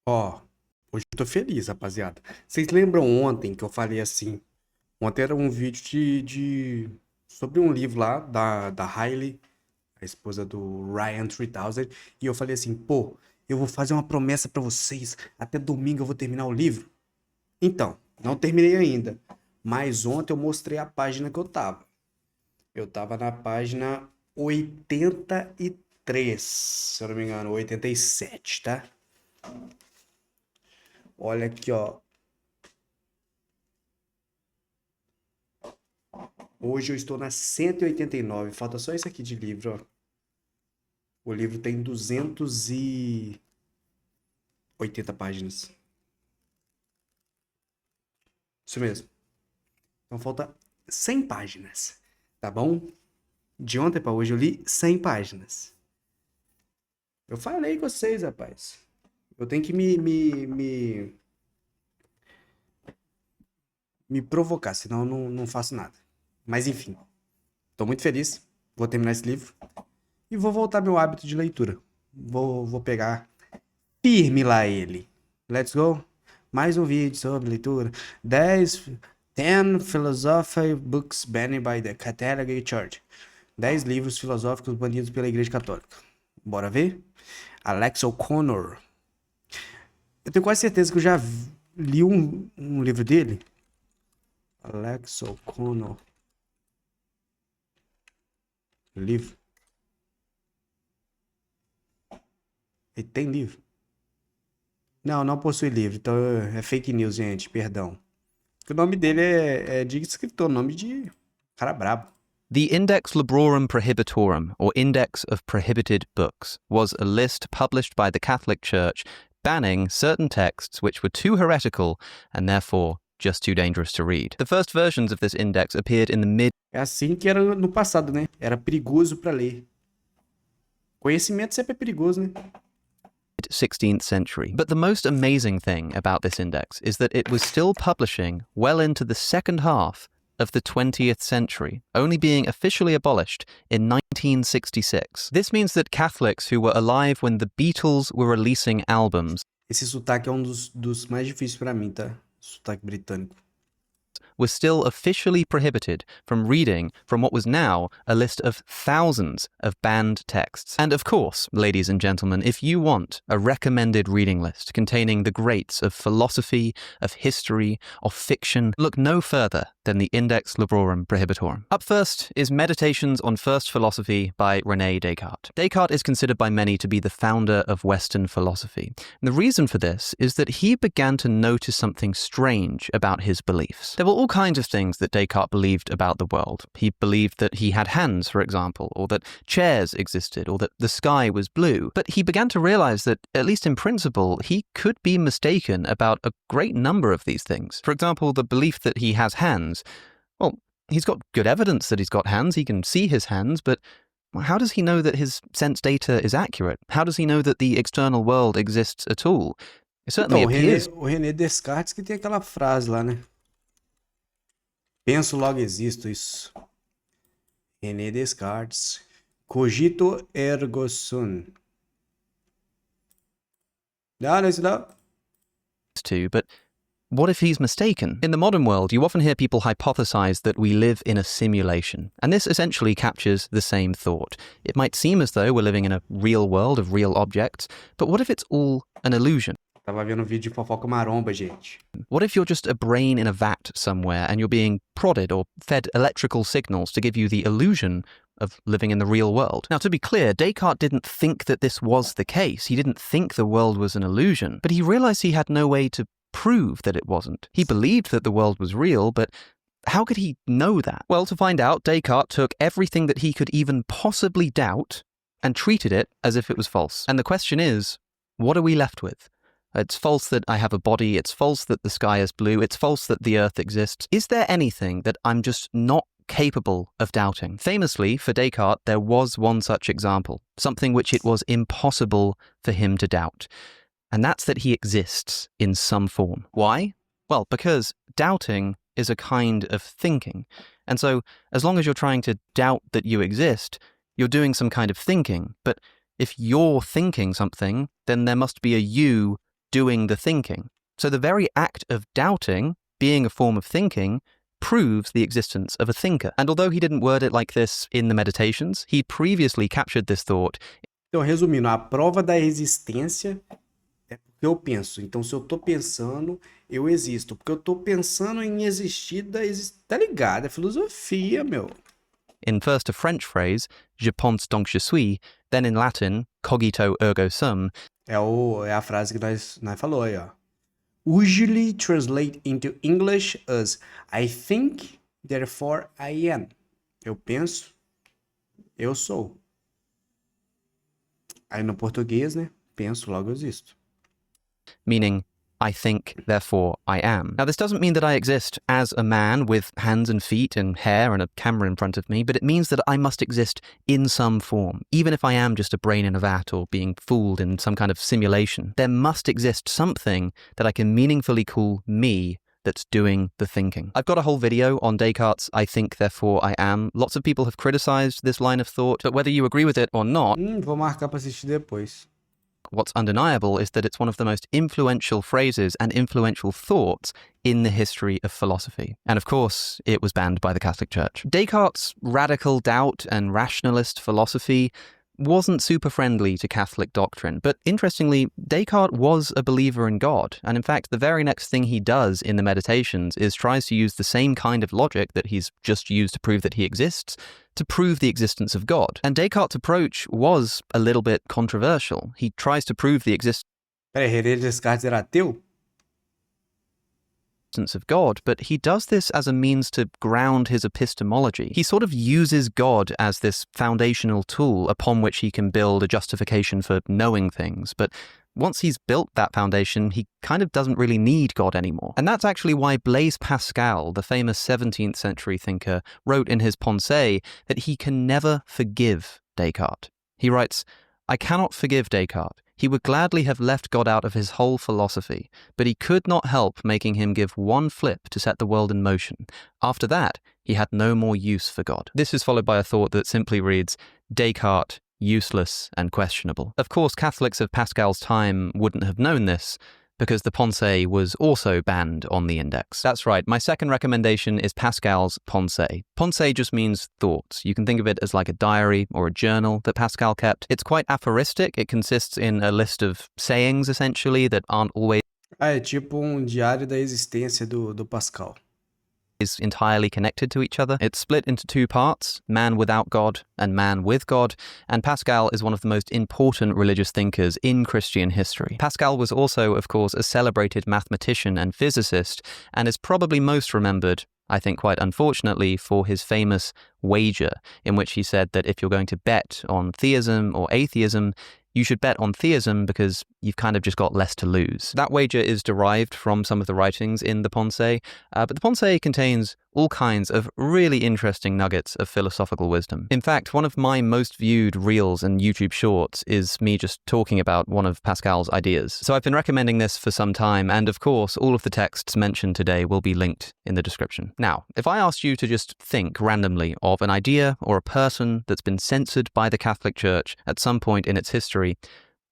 Ó, hoje eu tô feliz, rapaziada. Vocês lembram ontem que eu falei assim? Ontem era um vídeo sobre um livro lá da Hailey, a esposa do Ryan 3000, e eu falei assim, pô, eu vou fazer uma promessa pra vocês, até domingo eu vou terminar o livro. Então, não terminei ainda, mas ontem eu mostrei a página que eu tava. Eu tava na página 83, se eu não me engano, 87, tá? Olha aqui, ó. Hoje eu estou na 189. Falta só isso aqui de livro, ó. O livro tem 280 páginas. Isso mesmo. Então falta 100 páginas, tá bom? De ontem pra hoje eu li 100 páginas. Eu falei com vocês, rapaz. Eu tenho que me provocar, senão eu não faço nada. Mas enfim, tô muito feliz. Vou terminar esse livro e vou voltar ao meu hábito de leitura. Vou pegar firme lá ele. Let's go. Mais um vídeo sobre leitura. 10 philosophy books banned by the Catholic Church. 10 livros filosóficos banidos pela Igreja Católica. Bora ver? Alex O'Connor. Eu tenho quase certeza que eu já li um livro dele. Alex O'Connor. Livro. Ele tem livro? Não, não possui livro. Então é fake news, gente. Perdão. O nome dele é de escritor, nome de cara brabo. The Index Librorum Prohibitorum, or Index of Prohibited Books, was a list published by the Catholic Church banning certain texts which were too heretical and therefore just too dangerous to read. The first versions of this index appeared in the mid É assim que era no passado, né? Era perigoso para ler. Conhecimento sempre é perigoso, né? 16th century. But the most amazing thing about this index is that it was still publishing well into the second half of the 20th century, only being officially abolished in 1966. This means that Catholics who were alive when the Beatles were releasing albums Esse sotaque é um dos mais difíceis para mim, tá? Sotaque britânico. were still officially prohibited from reading from what was now a list of thousands of banned texts. And of course, ladies and gentlemen, if you want a recommended reading list containing the greats of philosophy, of history, of fiction, look no further than the Index Librorum Prohibitorum. Up first is Meditations on First Philosophy by René Descartes. Descartes is considered by many to be the founder of Western philosophy. And the reason for this is that he began to notice something strange about his beliefs. There were all kinds of things that Descartes believed about the world. He believed that he had hands, for example, or that chairs existed, or that the sky was blue. But he began to realize that, at least in principle, he could be mistaken about a great number of these things. For example, the belief that he has hands. Well, he's got good evidence that he's got hands. He can see his hands, but how does he know that his sense data is accurate? How does he know that the external world exists at all? It certainly Então, appears. o René Descartes que tem aquela frase lá, né? Penso, logo existo, isso. René Descartes. Cogito ergo sum. Não, não é isso não. To, but what if he's mistaken? In the modern world, you often hear people hypothesize that we live in a simulation, and this essentially captures the same thought. It might seem as though we're living in a real world of real objects, but what if it's all an illusion? Tava vendo um vídeo de fofoca maromba, gente. What if you're just a brain in a vat somewhere and you're being prodded or fed electrical signals to give you the illusion of living in the real world? Now, to be clear, Descartes didn't think that this was the case. He didn't think the world was an illusion, but he realized he had no way to prove that it wasn't. He believed that the world was real, but how could he know that? Well, to find out, Descartes took everything that he could even possibly doubt and treated it as if it was false. And the question is, what are we left with? It's false that I have a body, it's false that the sky is blue, it's false that the earth exists. Is there anything that I'm just not capable of doubting? Famously, for Descartes, there was one such example, something which it was impossible for him to doubt. And that's that he exists in some form. Why? Well, because doubting is a kind of thinking. And so, as long as you're trying to doubt that you exist, you're doing some kind of thinking. But if you're thinking something, then there must be a you doing the thinking. So the very act of doubting, being a form of thinking, proves the existence of a thinker. And although he didn't word it like this in the Meditations, he previously captured this thought. Então, resumindo, a prova da existência é porque eu penso. Então, se eu tô pensando, eu existo. Porque eu tô pensando em existir Tá ligado? É filosofia, meu. In first a French phrase, je pense donc je suis, then in Latin, cogito ergo sum. É a frase que nós falou aí, ó. Usually translate into English as I think, therefore I am. Eu penso, eu sou. Aí no português, né? Penso, logo existo. Meaning, I think, therefore I am. Now, this doesn't mean that I exist as a man with hands and feet and hair and a camera in front of me, but it means that I must exist in some form. Even if I am just a brain in a vat or being fooled in some kind of simulation, there must exist something that I can meaningfully call me that's doing the thinking. I've got a whole video on Descartes' I think, therefore I am. Lots of people have criticized this line of thought, but whether you agree with it or not, Vou marcar pra assistir depois. what's undeniable is that it's one of the most influential phrases and influential thoughts in the history of philosophy. And of course, it was banned by the Catholic Church. Descartes' radical doubt and rationalist philosophy wasn't super friendly to Catholic doctrine, but interestingly, Descartes was a believer in God, and in fact, the very next thing he does in the Meditations is tries to use the same kind of logic that he's just used to prove that he exists, to prove the existence of God. And Descartes' approach was a little bit controversial. He tries to prove the existence Peraí, René Descartes era ateu? of God, but he does this as a means to ground his epistemology. He sort of uses God as this foundational tool upon which he can build a justification for knowing things, but once he's built that foundation, he kind of doesn't really need God anymore. And that's actually why Blaise Pascal, the famous 17th century thinker, wrote in his Pensées that he can never forgive Descartes. He writes, I cannot forgive Descartes. He would gladly have left God out of his whole philosophy, but he could not help making him give one flip to set the world in motion. After that, he had no more use for God. This is followed by a thought that simply reads, Descartes, useless and questionable. Of course, Catholics of Pascal's time wouldn't have known this, because the Pensées was also banned on the index. That's right, my second recommendation is Pascal's Pensées. Pensées just means thoughts. You can think of it as like a diary or a journal that Pascal kept. It's quite aphoristic. It consists in a list of sayings, essentially, that aren't always É tipo diário da existência do Pascal. is entirely connected to each other. It's split into two parts, man without God and man with God, and Pascal is one of the most important religious thinkers in Christian history. Pascal was also, of course, a celebrated mathematician and physicist, and is probably most remembered, I think quite unfortunately, for his famous wager, in which he said that if you're going to bet on theism or atheism, you should bet on theism because you've kind of just got less to lose. That wager is derived from some of the writings in the Pensées, but the Pensées contains all kinds of really interesting nuggets of philosophical wisdom. In fact, one of my most viewed reels and YouTube shorts is me just talking about one of Pascal's ideas. So I've been recommending this for some time, and of course, all of the texts mentioned today will be linked in the description. Now, if I asked you to just think randomly of an idea or a person that's been censored by the Catholic Church at some point in its history,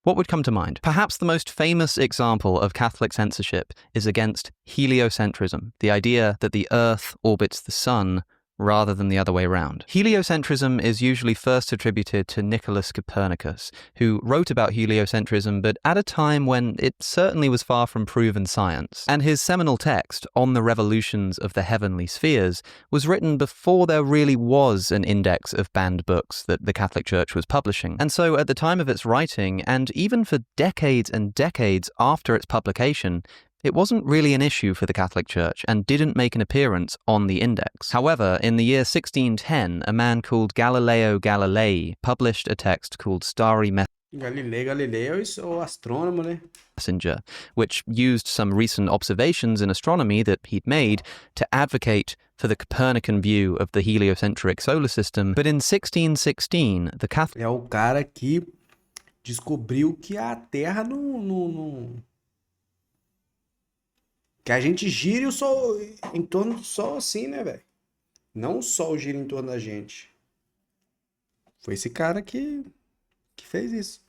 what would come to mind? Perhaps the most famous example of Catholic censorship is against heliocentrism, the idea that the Earth orbits the Sun rather than the other way around. Heliocentrism is usually first attributed to Nicholas Copernicus, who wrote about heliocentrism, but at a time when it certainly was far from proven science. And his seminal text, On the Revolutions of the Heavenly Spheres, was written before there really was an index of banned books that the Catholic Church was publishing. And so at the time of its writing, and even for decades and decades after its publication, it wasn't really an issue for the Catholic Church and didn't make an appearance on the index. However, in the year 1610, a man called Galileo Galilei published a text called Stari Galileu é o astrônomo, né? Messenger, which used some recent observations in astronomy that he'd made to advocate for the Copernican view of the heliocentric solar system. But in 1616, the Catholic... É o cara que descobriu que a Terra não que a gente gira o Sol em torno do Sol assim, né, velho? Não o Sol gira em torno da gente. Foi esse cara que fez isso.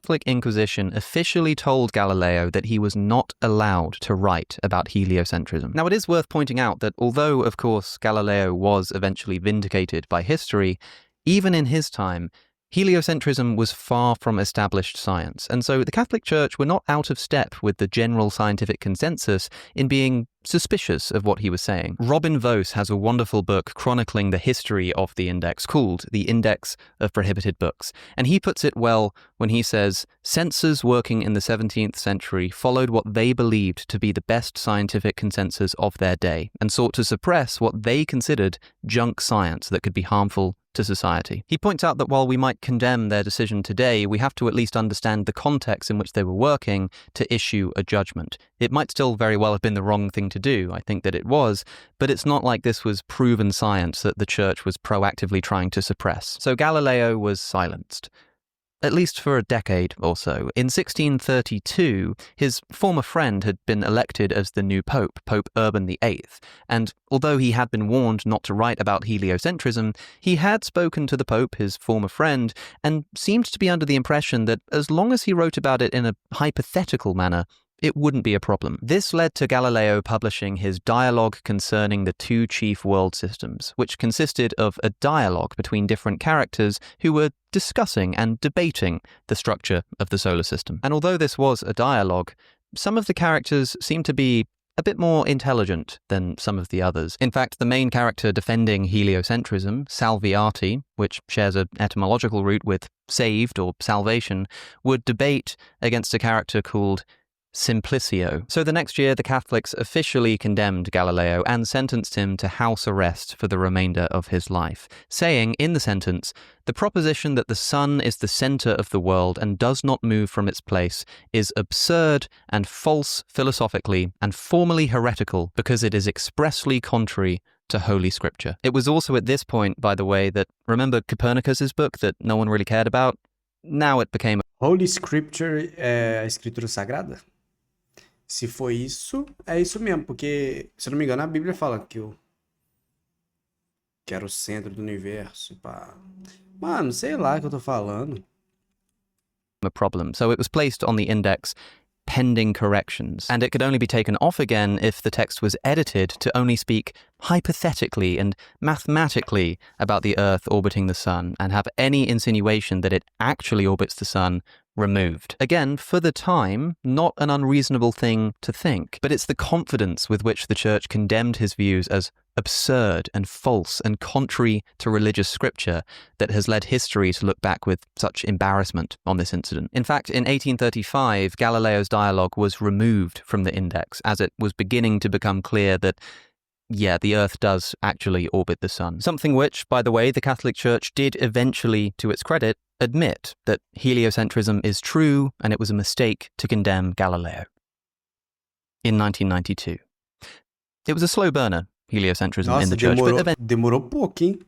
Catholic Inquisition officially told Galileo that he was not allowed to write about heliocentrism. Now, it is worth pointing out that although, of course, Galileo was eventually vindicated by history, even in his time, heliocentrism was far from established science, and so the Catholic Church were not out of step with the general scientific consensus in being suspicious of what he was saying. Robin Vos has a wonderful book chronicling the history of the Index called The Index of Prohibited Books, and he puts it well when he says, "Censors working in the 17th century followed what they believed to be the best scientific consensus of their day, and sought to suppress what they considered junk science that could be harmful to society." He points out that while we might condemn their decision today, we have to at least understand the context in which they were working to issue a judgment. It might still very well have been the wrong thing to do, I think that it was, but it's not like this was proven science that the church was proactively trying to suppress. So Galileo was silenced. At least for a decade or so. In 1632, his former friend had been elected as the new pope, Pope Urban VIII, and although he had been warned not to write about heliocentrism, he had spoken to the pope, his former friend, and seemed to be under the impression that as long as he wrote about it in a hypothetical manner, it wouldn't be a problem. This led to Galileo publishing his Dialogue Concerning the Two Chief World Systems, which consisted of a dialogue between different characters who were discussing and debating the structure of the solar system. And although this was a dialogue, some of the characters seemed to be a bit more intelligent than some of the others. In fact, the main character defending heliocentrism, Salviati, which shares an etymological root with saved or salvation, would debate against a character called Simplicio. So the next year, the Catholics officially condemned Galileo and sentenced him to house arrest for the remainder of his life, saying in the sentence, "The proposition that the sun is the center of the world and does not move from its place is absurd and false philosophically and formally heretical because it is expressly contrary to Holy Scripture." It was also at this point, by the way, that, remember Copernicus's book that no one really cared about? Now it became Holy Scripture é a escritura sagrada? Se foi isso, é isso mesmo, porque, se eu não me engano, a Bíblia fala que era o centro do universo, pá. Mano, sei lá o que eu tô falando. a problem. So it was placed on the index pending corrections, and it could only be taken off again if the text was edited to only speak hypothetically and mathematically about the Earth orbiting the Sun and have any insinuation that it actually orbits the Sun removed. Again, for the time, not an unreasonable thing to think, but it's the confidence with which the Church condemned his views as absurd and false and contrary to religious scripture that has led history to look back with such embarrassment on this incident. In fact, in 1835, Galileo's dialogue was removed from the index as it was beginning to become clear that yeah, the Earth does actually orbit the Sun. Something which, by the way, the Catholic Church did eventually, to its credit, admit that heliocentrism is true and it was a mistake to condemn Galileo. In 1992. It was a slow burner, heliocentrism in the Church, but demorou pouco, hein?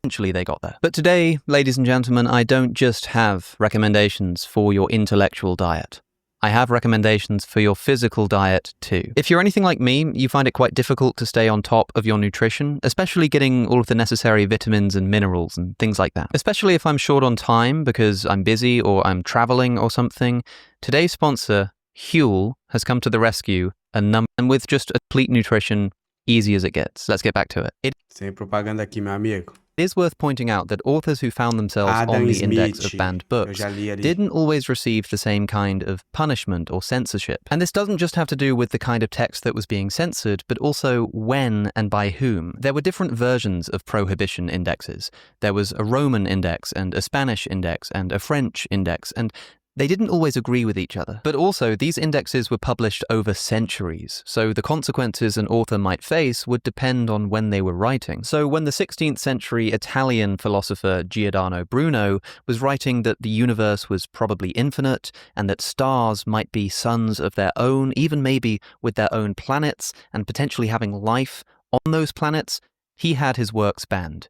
Eventually they got there. But today, ladies and gentlemen, I don't just have recommendations for your intellectual diet. I have recommendations for your physical diet too. If you're anything like me, you find it quite difficult to stay on top of your nutrition, especially getting all of the necessary vitamins and minerals and things like that. Especially if I'm short on time because I'm busy or I'm traveling or something. Today's sponsor, Huel, has come to the rescue and with just a complete nutrition, easy as it gets. Let's get back to it. Sem propaganda aqui, meu amigo. It is worth pointing out that authors who found themselves on the index of banned books didn't always receive the same kind of punishment or censorship. And this doesn't just have to do with the kind of text that was being censored, but also when and by whom. There were different versions of prohibition indexes. There was a Roman index and a Spanish index and a French index, and they didn't always agree with each other. But also, these indexes were published over centuries, so the consequences an author might face would depend on when they were writing. So when the 16th century Italian philosopher Giordano Bruno was writing that the universe was probably infinite and that stars might be suns of their own, even maybe with their own planets and potentially having life on those planets, he had his works banned.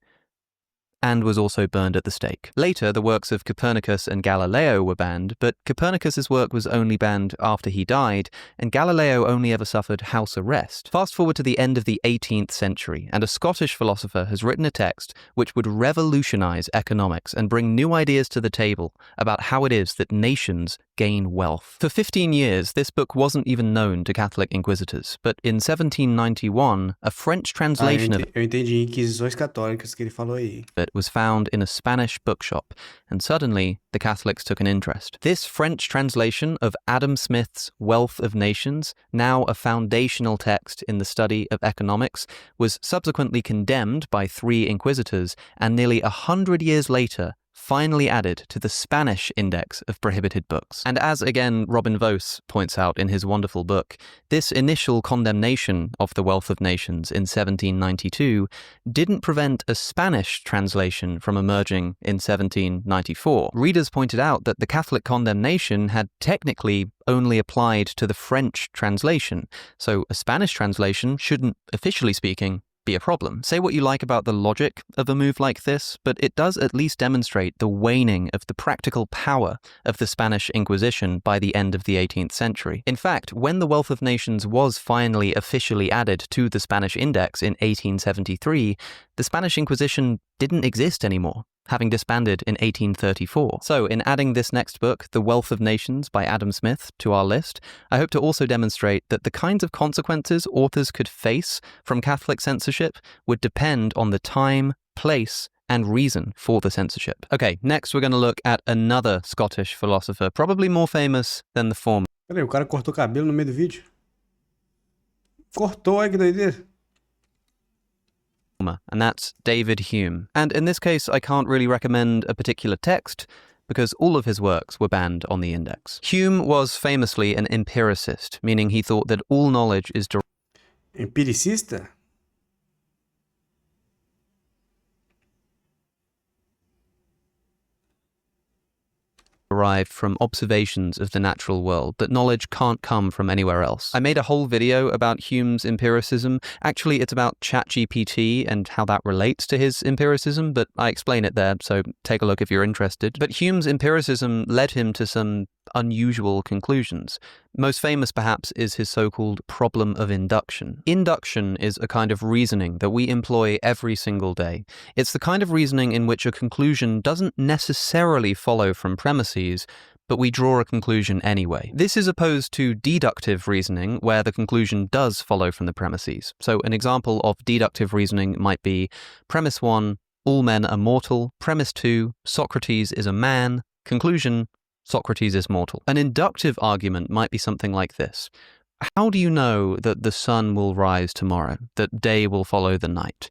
and was also burned at the stake. Later, the works of Copernicus and Galileo were banned, but Copernicus's work was only banned after he died, and Galileo only ever suffered house arrest. Fast forward to the end of the 18th century, and a Scottish philosopher has written a text which would revolutionize economics and bring new ideas to the table about how it is that nations gain wealth. For 15 years, this book wasn't even known to Catholic inquisitors, but in 1791, a French translation of Eu entendi Inquisições Católicas que ele falou aí. it was found in a Spanish bookshop, and suddenly the Catholics took an interest. This French translation of Adam Smith's Wealth of Nations, now a foundational text in the study of economics, was subsequently condemned by 3 inquisitors, and nearly 100 years later, finally added to the Spanish Index of Prohibited Books. And as again Robin Vos points out in his wonderful book, this initial condemnation of the Wealth of Nations in 1792 didn't prevent a Spanish translation from emerging in 1794. Readers pointed out that the Catholic condemnation had technically only applied to the French translation, so a Spanish translation shouldn't, officially speaking, be a problem. Say what you like about the logic of a move like this, but it does at least demonstrate the waning of the practical power of the Spanish Inquisition by the end of the 18th century. In fact, when the Wealth of Nations was finally officially added to the Spanish Index in 1873, the Spanish Inquisition didn't exist anymore, having disbanded in 1834. So, in adding this next book, The Wealth of Nations by Adam Smith, to our list, I hope to also demonstrate that the kinds of consequences authors could face from Catholic censorship would depend on the time, place, and reason for the censorship. Okay, next we're going to look at another Scottish philosopher, probably more famous than the former. Peraí, o cara cortou o cabelo no meio do vídeo? Cortou, olha que doideira. And that's David Hume. And in this case, I can't really recommend a particular text because all of his works were banned on the index. Hume was famously an empiricist, meaning he thought that all knowledge is Empiricista? derived from observations of the natural world, that knowledge can't come from anywhere else. I made a whole video about Hume's empiricism. Actually, it's about ChatGPT and how that relates to his empiricism, but I explain it there, so take a look if you're interested. But Hume's empiricism led him to some unusual conclusions. Most famous, perhaps, is his so-called problem of induction. Induction is a kind of reasoning that we employ every single day. It's the kind of reasoning in which a conclusion doesn't necessarily follow from premises, but we draw a conclusion anyway. This is opposed to deductive reasoning, where the conclusion does follow from the premises. So an example of deductive reasoning might be premise 1, all men are mortal. Premise 2, Socrates is a man. Conclusion, Socrates is mortal. An inductive argument might be something like this. How do you know that the sun will rise tomorrow, that day will follow the night?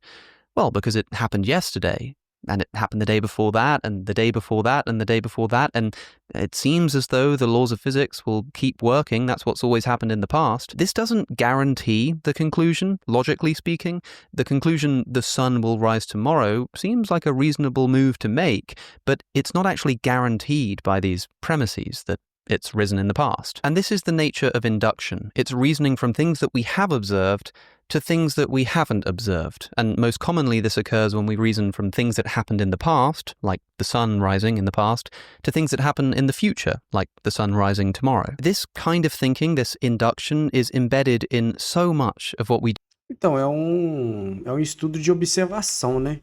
Well, because it happened yesterday, and it happened the day before that, and the day before that, and the day before that, and it seems as though the laws of physics will keep working. That's what's always happened in the past. This doesn't guarantee the conclusion, logically speaking. The conclusion, the sun will rise tomorrow, seems like a reasonable move to make, but it's not actually guaranteed by these premises that it's risen in the past. And this is the nature of induction. It's reasoning from things that we have observed to things that we haven't observed. And most commonly this occurs when we reason from things that happened in the past, like the sun rising in the past, to things that happen in the future, like the sun rising tomorrow. This kind of thinking, this induction, is embedded in so much of what we do. Então, é um estudo de observação, né?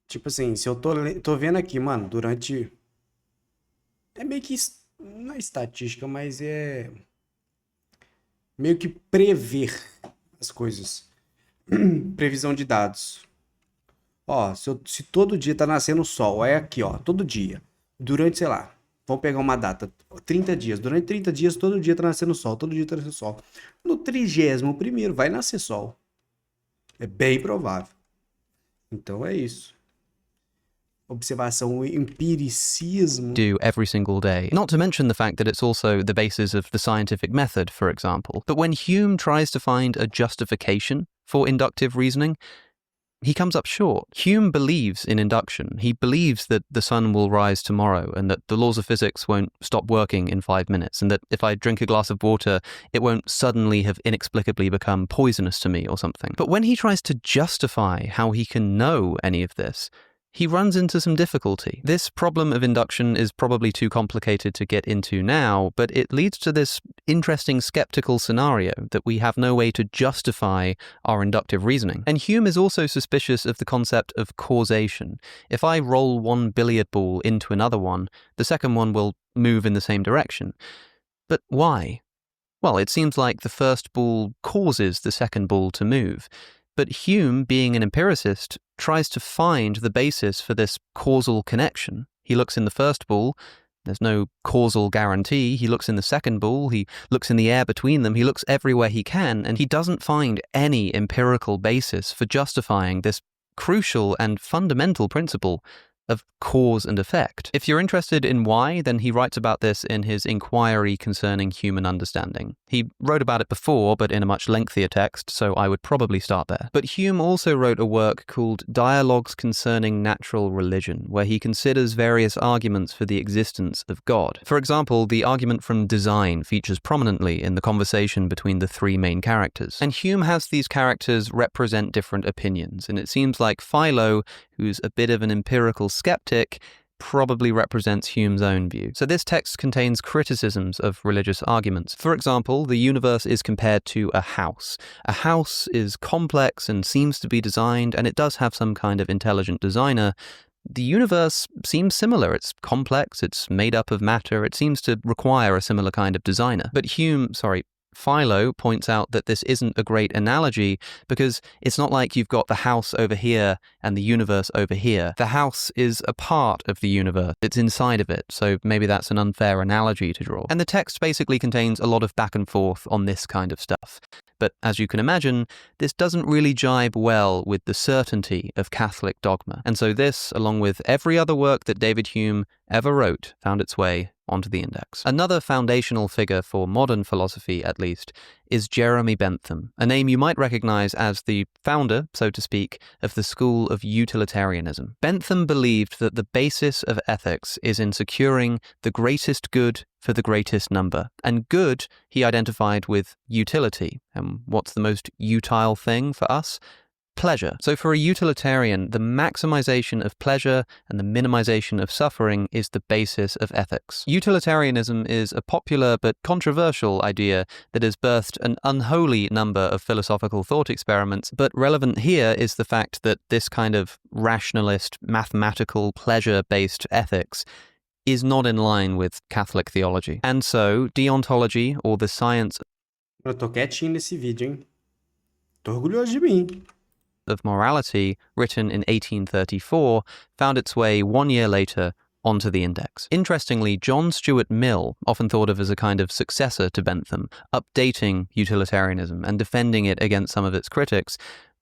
Tipo assim, se eu tô vendo aqui, mano, durante... É meio que... Não é estatística, mas é... Meio que prever as coisas. Previsão de dados. Ó, se todo dia tá nascendo sol, é aqui, ó, todo dia. Durante, sei lá, vamos pegar uma data, 30 dias. Durante 30 dias, todo dia tá nascendo sol, todo dia tá nascendo sol. No 31º vai nascer sol. É bem provável. Então é isso. Observação, empiricismo. Do every single day. Not to mention the fact that it's also the basis of the scientific method, for example. But when Hume tries to find a justification for inductive reasoning, he comes up short. Hume believes in induction. He believes that the sun will rise tomorrow and that the laws of physics won't stop working in 5 minutes, and that if I drink a glass of water, it won't suddenly have inexplicably become poisonous to me or something. But when he tries to justify how he can know any of this, he runs into some difficulty. This problem of induction is probably too complicated to get into now, but it leads to this interesting skeptical scenario that we have no way to justify our inductive reasoning. And Hume is also suspicious of the concept of causation. If I roll one billiard ball into another one, the second one will move in the same direction. But why? Well, it seems like the first ball causes the second ball to move. But Hume, being an empiricist, tries to find the basis for this causal connection. He looks in the first ball, there's no causal guarantee. He looks in the second ball, he looks in the air between them, he looks everywhere he can, and he doesn't find any empirical basis for justifying this crucial and fundamental principle of cause and effect. If you're interested in why, then he writes about this in his Inquiry Concerning Human Understanding. He wrote about it before, but in a much lengthier text, so I would probably start there. But Hume also wrote a work called Dialogues Concerning Natural Religion, where he considers various arguments for the existence of God. For example, the argument from design features prominently in the conversation between the three main characters. And Hume has these characters represent different opinions, and it seems like Philo, who's a bit of an empirical skeptic, probably represents Hume's own view. So this text contains criticisms of religious arguments. For example, the universe is compared to a house. A house is complex and seems to be designed, and it does have some kind of intelligent designer. The universe seems similar. It's complex, it's made up of matter, it seems to require a similar kind of designer. But Philo points out that this isn't a great analogy because it's not like you've got the house over here and the universe over here. The house is a part of the universe. It's inside of it, so maybe that's an unfair analogy to draw. And the text basically contains a lot of back and forth on this kind of stuff. But as you can imagine, this doesn't really jibe well with the certainty of Catholic dogma. And so this, along with every other work that David Hume ever wrote, found its way onto the index. Another foundational figure for modern philosophy, at least, is Jeremy Bentham, a name you might recognize as the founder, so to speak, of the school of utilitarianism. Bentham believed that the basis of ethics is in securing the greatest good for the greatest number. And good he identified with utility. And what's the most utile thing for us? Pleasure. So for a utilitarian, the maximization of pleasure and the minimization of suffering is the basis of ethics. Utilitarianism is a popular but controversial idea that has birthed an unholy number of philosophical thought experiments, but relevant here is the fact that this kind of rationalist, mathematical, pleasure-based ethics is not in line with Catholic theology. And so, deontology, or the science Eu tô quietinho nesse vídeo, hein? Tô orgulhoso de mim. of morality, written in 1834, found its way 1 year later onto the index. Interestingly, John Stuart Mill, often thought of as a kind of successor to Bentham, updating utilitarianism and defending it against some of its critics,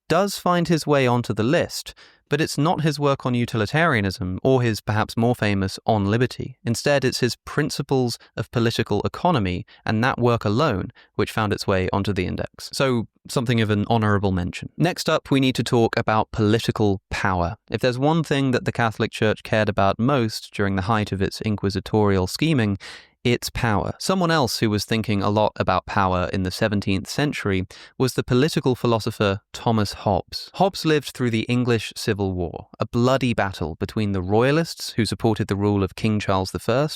does find his way onto the list, but it's not his work on utilitarianism or his perhaps more famous On Liberty. Instead, it's his Principles of Political Economy and that work alone which found its way onto the index. So something of an honourable mention. Next up, we need to talk about political power. If there's one thing that the Catholic Church cared about most during the height of its inquisitorial scheming, it's power. Someone else who was thinking a lot about power in the 17th century was the political philosopher Thomas Hobbes. Hobbes lived through the English Civil War, a bloody battle between the Royalists, who supported the rule of King Charles I,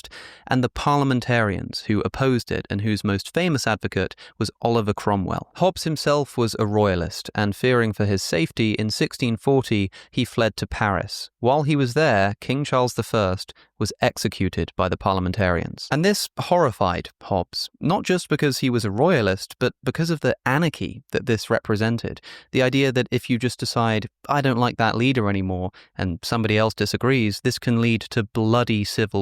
and the Parliamentarians, who opposed it and whose most famous advocate was Oliver Cromwell. Hobbes himself was a Royalist, and fearing for his safety, in 1640 he fled to Paris. While he was there, King Charles I was executed by the Parliamentarians. And this horrified Hobbes, not just because he was a royalist, but because of the anarchy that this represented. The idea that if you just decide, I don't like that leader anymore, and somebody else disagrees, this can lead to bloody civil